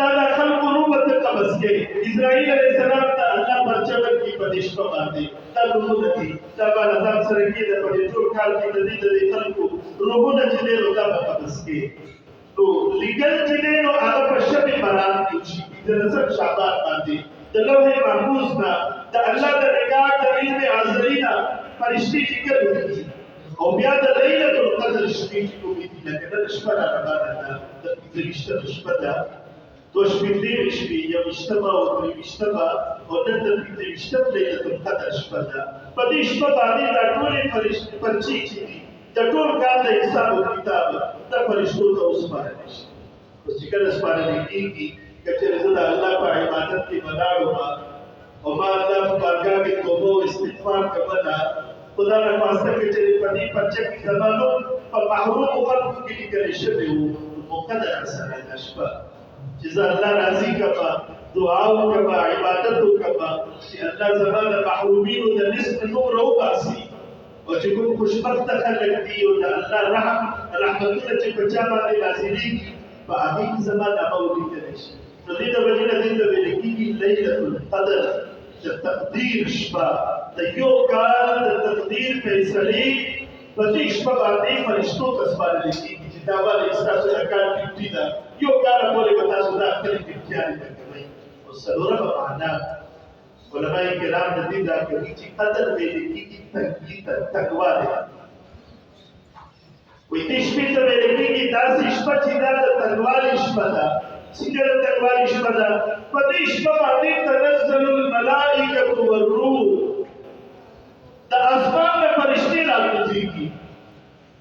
دا خلق روبت قبض کے اسرائیل علیہ السلام تا اللہ پرچمر کی پدیش پا باندے دا روبت تھی دا بالازام سرکی دا پدی جور کال کی ددی ددی خلقو روبت چلے رو دا قبض کے تو لگل چلے رو آگا پر شب برات کیوشی دا نصر شعبان باندے دا لوح محفوظ نا دا اللہ دا نگاہ دا علم عزرینا فرشتی ذکر ہوئی او بیا دا لیلت القدر شبیتی کو بیتی لکن نشپر آربانا دا پزرشتر نشپر تو شپیدی وشپی یا وشتبا و دری وشتبا و نندر پیدی وشتب لیلت القدر شپدا پدی شپا بانی دا طول پرچی چی دی دا طول کام دا حساب و کتاب دا فرشتو دا اس پارنش اس چکر اس پارنشی کی کچھ رضا اللہ پا عبادت کی مناڑو ما و ما اللہ بارگاہ کی توبہ و استغفار کا بنا خدا نے پاستا کے چلے پدی پرچک کی زمانوں پا محروم و خلق کی لکر شبه و مقدر اثر ہے شپا جزا اللہ راضی کبا دعاو کبا عبادتو کبا کہ اللہ زمان محرومین و دا نصف نور رو باسی اور چکم خوشبخت خلق دی و دا اللہ رحمتنا چک بچا بانے لازمی با آمین زمان امولی کرش ندید وجنہ دید بلکی کی لیلت القدر دا تقدیر شبا دا یو کار دا تقدیر فیصلی پتی شبا بانے فرشتوں کسبان لکی کی جتابہ لیستا سے اکار کیوٹی دا یو کار بولے بتا سودا اکلی کیوٹیانی بکرمائی اور سلورہ بمعنا علماء کرام ندید دا کری چی قدر میں لکی کی تقوی دے وی تشبیت میں لکی کی داسی شبا چی دا تقوی شبا دا سکر تقوی شبا دا پتی شبا بانے تنزل الملائکت والروح دا اسمان میں فرشتے راکوزی کی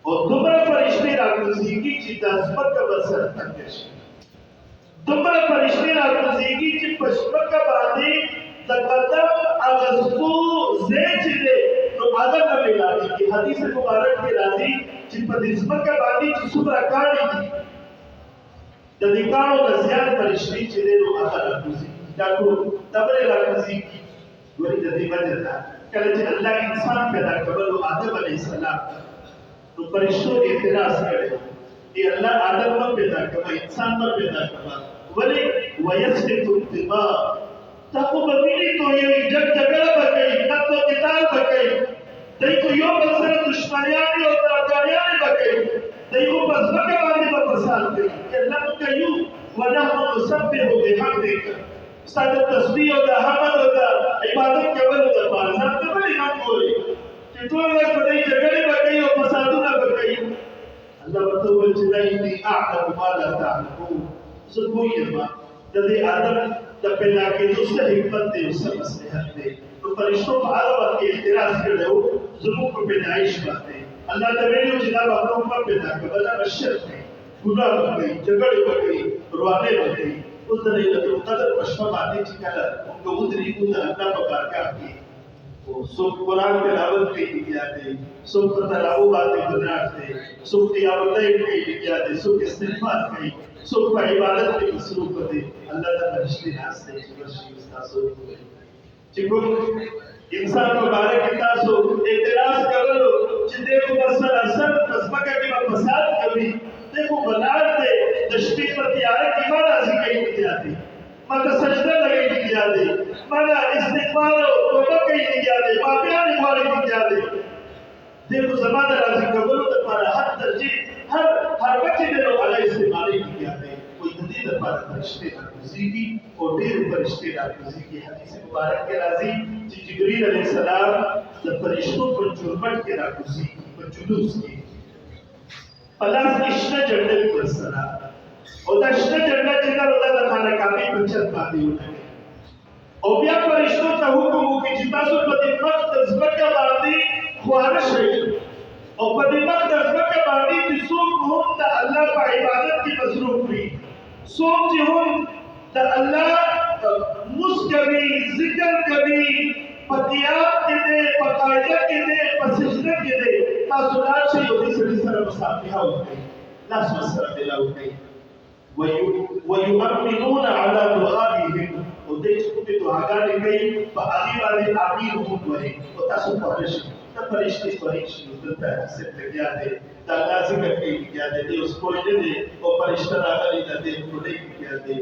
اور دمرا فرشتے راکوزی کی چی دا اسمان کا بسر تکش دمرا فرشتے راکوزی کی چی پشمک کا بانے دا قدم اغسطو زیچ دے تو آدم کا ملا دی کہ حدیث مبارک کے راضی چی پا اسمان کا بانے چی سبرا کاری دی دا دکانو دا زیاد فرشتے چی دے نو آدم راکوزی جاکو دبرے راکوزی کی ولی دا دی وجہ دا کہ اللہ انسان پیدا کرو آدم علیہ السلام تو فرشتوں اعتراض کرے کہ اللہ آدم پر پیدا کرو انسان پر پیدا کرو ولی ویسلک الدماء تاکو ببینی تو یہ جگ جگڑا بکئی تب تو قتال بکئی دیکھو یو بسر دشمنیانی اور ترکاریانی بکئی دیکھو بس بکا بانے پر پسال گئی کہ اللہ کو کہیو وَنَحْمُ نُسَبِّحُ بِحَمْدِكَ استاد تسبیح ہوتا حمد ہوتا عبادت قبل ہوتا بازار قبل امام بولے کہ تو اللہ پڑھائی جگڑے بکئی اور فسادونا بکئی اللہ بطول جنائنی اعلم ما لا تعلمون سبوئی اما جدی آدم جب پیدا کے دوسرے حکمت دے اس سے مسلحت دے تو فرشتوں کو عربت کے اعتراض کر دے ہو ظلم کو پیدائش باتیں اللہ تبیلیو جناب اپنا اوپر پیدا کر بلا بشر میں گناہ بکئی جگڑے بکئی روانے بکئی اس دن لیلت القدر پشمہ بانے چکالا ان کو ادری کتا اللہ مبارکہ کی سب قرآن تلاوت کے لکھیا دے سب تلاو باتیں بناٹ دے سب تیاوتیں کے لکھیا دے سب استغفار کی سب کا عبادت کے مصروف دے اللہ تا فرشتے ناس دے فرشتے استاسو چکو انسان مبارک اتاسو اعتراض کرلو چی دیکھو بسر اثر قسمکہ کی فساد کبھی دیکھو بنار دے دشتی پر تیارے کی مانا ذکر کی جاتی مانا سجدہ لگے کی جاتی مانا استقبال و توبہ کی جاتی باقیان اخواری کی جاتی دیکھو زمان راضی قبول تکمارا حد ترجیح ہر بچے دنوں علیہ استعمالی کی جاتی کوئی جدید پر فرشتے راکوزی کی اور دیر فرشتے راکوزی کی حدیث مبارک کے راضی جبریل علیہ السلام جب فرشتوں پر جرمٹ کے راکوزی پر جلوس کی پلاس اشنا جنڈے پر سرا اور دا اشنا جنڈا چکر ہوتا دا خانہ کامی بچت باندی ہوتا ہے اور بیا فرشتوں تا حکم ہو کہ جتا سو پتی مقدس بکا باندی خوارش ہے اور پتی مقدس بکا باندی کی سوک ہم دا اللہ پا عبادت کی مصروف ہوئی سوک جی ہم دا اللہ مس کبھی ذکر کبھی پتیاب کے دے پقائدہ کے دے پسجدہ کے دے تاثرات سے یودی سری سر مصافیہ ہوتے ہیں لاس مسئلہ دلا ہوتے ہیں وَيُؤَمِّنُونَ عَلَى دُعَابِهِمْ اور دے چکو بھی دعاگانے گئی فَعَلِي وَعَلِي آمین ہوں ہوئے اور تاسو فرشتی تا فرشتی فرشتی ہوتا ہے سے لگیا دے تا اللہ ذکر کے لگیا دے دے اس کو دے اور فرشتہ راگلی دا دے کو لے لگیا دے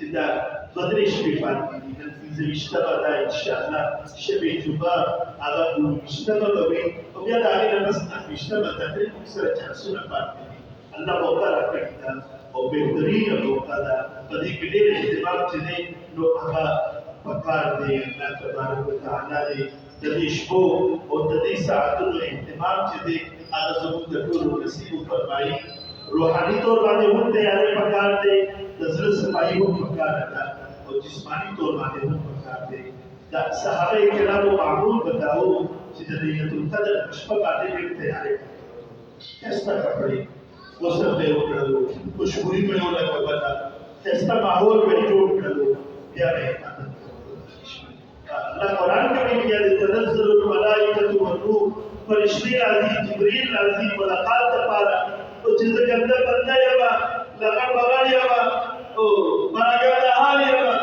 چې دا بدرې شپې پاتې دي نن پنځه ویشتمه ده انشاءالله شب جمعه هغه اووه ویشتمه به وي او بیا د هغې نه بس نهه ویشتمه تقریبا موږ سره چانسونه پاتې دي الله موقع راکړې ده او بهترینه موقع ده په دې کې ډېر اهتمام چې دی نو هغه پکار دی الله تبارک وتعالی دی د دې شپو او د دې ساعتونو اهتمام چې دی هغه زموږ د ټولو نصیب وفرمایي روحاني طور باندې هم تیاری پکار دی د زړه صفایي هم پکار ده او جسماني طور باندې هم پکار دی دا صحابه کرامو معمول بتاو چې د لیلة القدر په شپه باندې ډېر تیاری ښایسته کپړې غسل به یې وکړلو خوشبويي به یې ولګوله ښایسته ماحول به یې جوړ کړلو بیا به یې عبادت کولو الله قرآن کې وایي بیا د تنزل الملائکة والروح فرشتې راځي جبرئیل راځي ملاقات دپاره او چې زه ګنده بنده یمه لغړ بغړ یمه او براګرده حال یمه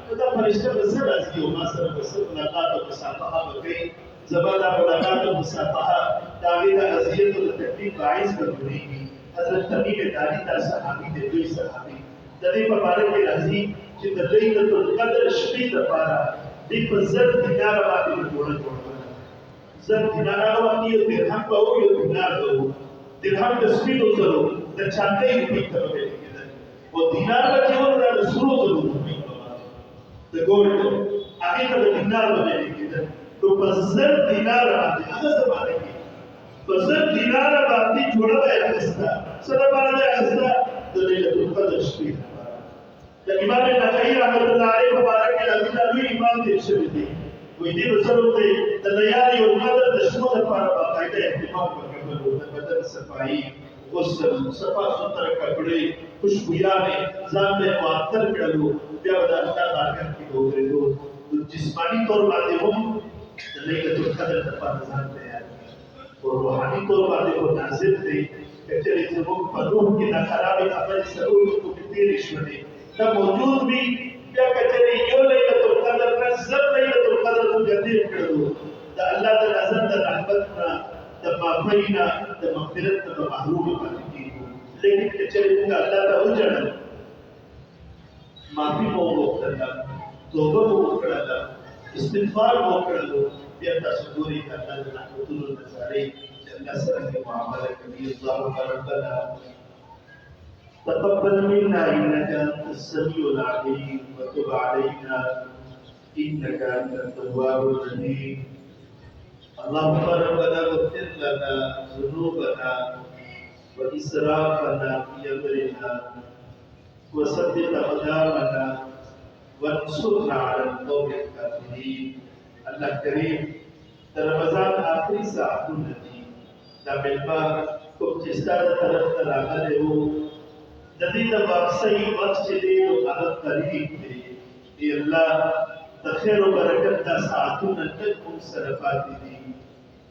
نو دا فرشته به څه راځي او ما سره به څه ملاقات او مصافحه به کوي زما دا ملاقات او مصافحه د هغې د اذیت او د تکلیف باعث به جوړېږي حضرت تمیم داري دا صحابي دی لوی صحابي د دې په باره کې راځي چې د لیلة القدر شپې دپاره دوی په 1000 دیناره باندې جوړه جوړوله 1000 دیناره هغه وخت یو درهم به و یو دینار به و درهم د سپینو زرو د چاندۍ روپۍ ته به ویل کېدل او دینار به چې و دا د سرو زرو روپۍ به د ګولډ هغې ته به دینار به ویل کېدل نو په 1000 دیناره باندې هغه زمانه کې په 1000 دیناره باندې جوړه به یې اخیسته څه لپاره به یې اخیسته د لیلة القدر شپې لپاره د امام نقعي رحمت الله علیه په باره کې راځي دا لوی امام تېر شوي دی وایي دې به څه وکړئ د لیالي القدر د شپو دپاره باقاعده اهتمام وکړلو د بدن صفایي غسل صفا سوتره کپړې خوشبویانې ځان به یې معطر کړلو بیا به د الله بارګاه کې به ودرېدو جسماني طور باندې هم د لیلة القدر دپاره ځان تیار او روحاني طور باندې خو نازل دی که چېرې زموږ په روح کې دا خرابې خبرې څلور ټکو کې تېرې شولې دا موجود وي بیا که چېرې یو لیلة القدر نه 1000 لیلة القدر موږ تېر کړلو د الله د نظر د رحمت نه د معافۍ نه د مغفرت نه به محرومه پاتې کېږو لیکن که چېرې موږ الله ته وژړل معافي مو وغوښتله توبه مو وکړله استغفار مو وکړلو بیا تاسو ګورئ د الله د رحمتونو نظارې چې الله سره دې معامله کوي اللهم ربنا تقبل منا انك انت السميع العليم وتب علينا انك انت التواب الرحيم اللهم ربنا اغفر لنا ذنوبنا واسرافنا في امرنا وثبت اقدامنا وانصرنا على القوم الكافرين الله کریم د رمضان آخري ساعتونه دي دا مېلمه کوم چې ستا د طرف نه راغلی و د دې د واپسۍ وخت چې دی نو هغه قریب دی ای الله د خیر و برکت دا ساعتونه لږ موږ سره پاتې دي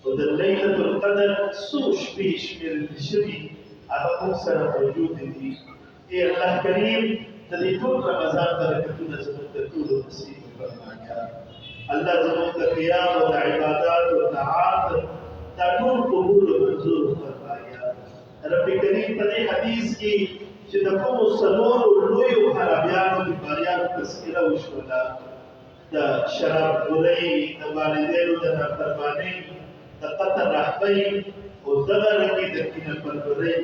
او د لیلة القدر څو شپې شمېرل شوي هغه موږ سره موجود دي ای الله کریم د دې ټول رمضان برکتونه زموږ د ټولو نصیب فرمایه الله زموږ د قیام او د عبادات او طاعات دا ټول قبول او منظور فرمایه رب کریم په دې حدیث کې چې د کومو څلورو لویو خرابیانو بیماریانو تذکره وشوله د شرابخورۍ د والدینو د نافرمانۍ د قتل رحمۍ او دغه رنګې د کینه پرورۍ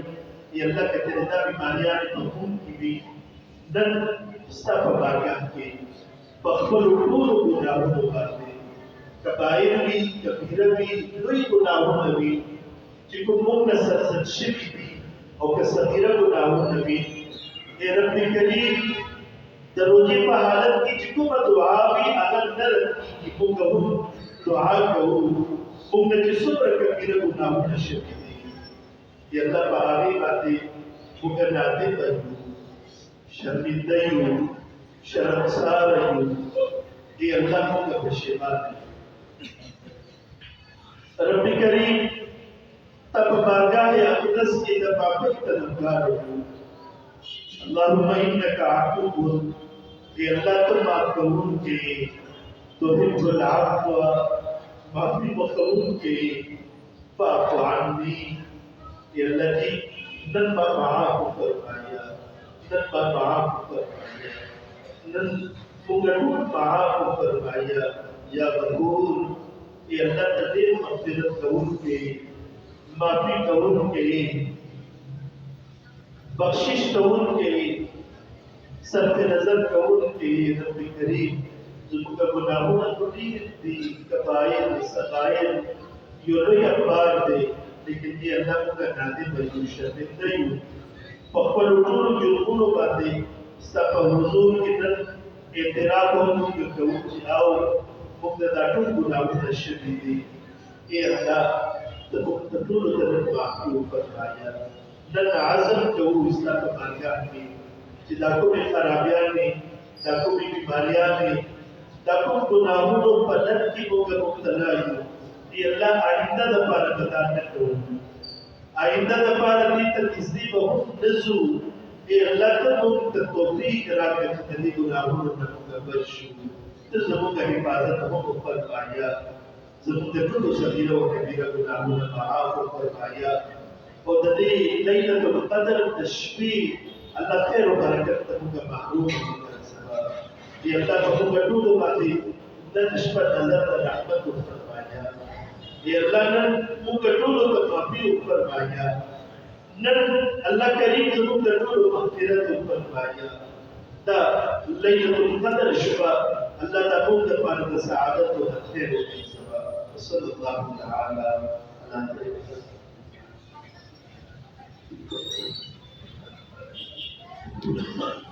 ای الله که چېرې دا بیماریانې په خون کې وي نن ستا په بارګاه کې په خپلو ټولو ګناهونو باندې کبایر وي کبیره وي لوی ګناهونه وي چې کوم موږ نه سرزد شوي دي او که صغیره ګناهونه وي ای رب کریم د روژې په حالت کې چې کومه دعا وي هغه نه رسېږي موږ هم دعا کوو موږ نه چې څومره کبیره ګناهونه شوي دي ای الله په هغې باندې موږ نادمه یو شرمنده یو شرمساره یو ای الله موږ پښیمان رب کریم ته په بارګاه اقدس کې د معافۍ طلبګار یو اللهم انك عفو ای الله ته معاف کوونکی تحب العفو معافي وکوونکی فاعف عني ای الله جی نن به معاف فرمایا نن به معاف فرمایا نن موږ ټول معاف فرمایا یا غفور ای الله ته دې مغفرت کوونکی معافي کوونکی بخشش کوونکی صرف نظر کوونکی رب کریم زموږ ګناهونه ډېر دي کبایر صغایر یو لوی اخبار دی لیکن دې الله موږ نادم یو شرمنده یو په خپلو ټولو جرمونو باندې ستا په حضور کې نن اعتراف کوو چې او موږ دا ټول ګناهونه شوي دي ای الله ته موږ ټولو ته معافي وفرمایه نن عزم کوو ستا په بارګاه کې چې دا کومې خرابیانې دا کومې بیماریانې دا کوم ګناهونو په نن کې موږ مبتلا یو ای الله آئنده دپاره به دا نه کوو آئنده دپاره دې ته نږدې به هم نه ځو ای الله ته موږ ته توفیق راکړه چې د دې ګناهونو نه موږ بچ شو ته زموږ حفاظت هم وفرمایه زموږ د ټولو صغیره او کبیره ګناهونه معاف وفرمایه او د دې لیلة القدر د شپې الله خیر او برکت ته موږ محروم کړه سبا ای الله په موږ ټولو باندې نن شپه نظر د رحمت وفرمایه ای الله نن موږ ټولو ته معافي وفرمایه نن الله کریم زموږ د ټولو مغفرت وفرمایه دا لیلة القدر شپه الله دا موږ دپاره د سعادت او د خیر وکړي سبا وصلی الله تعالی علی محمد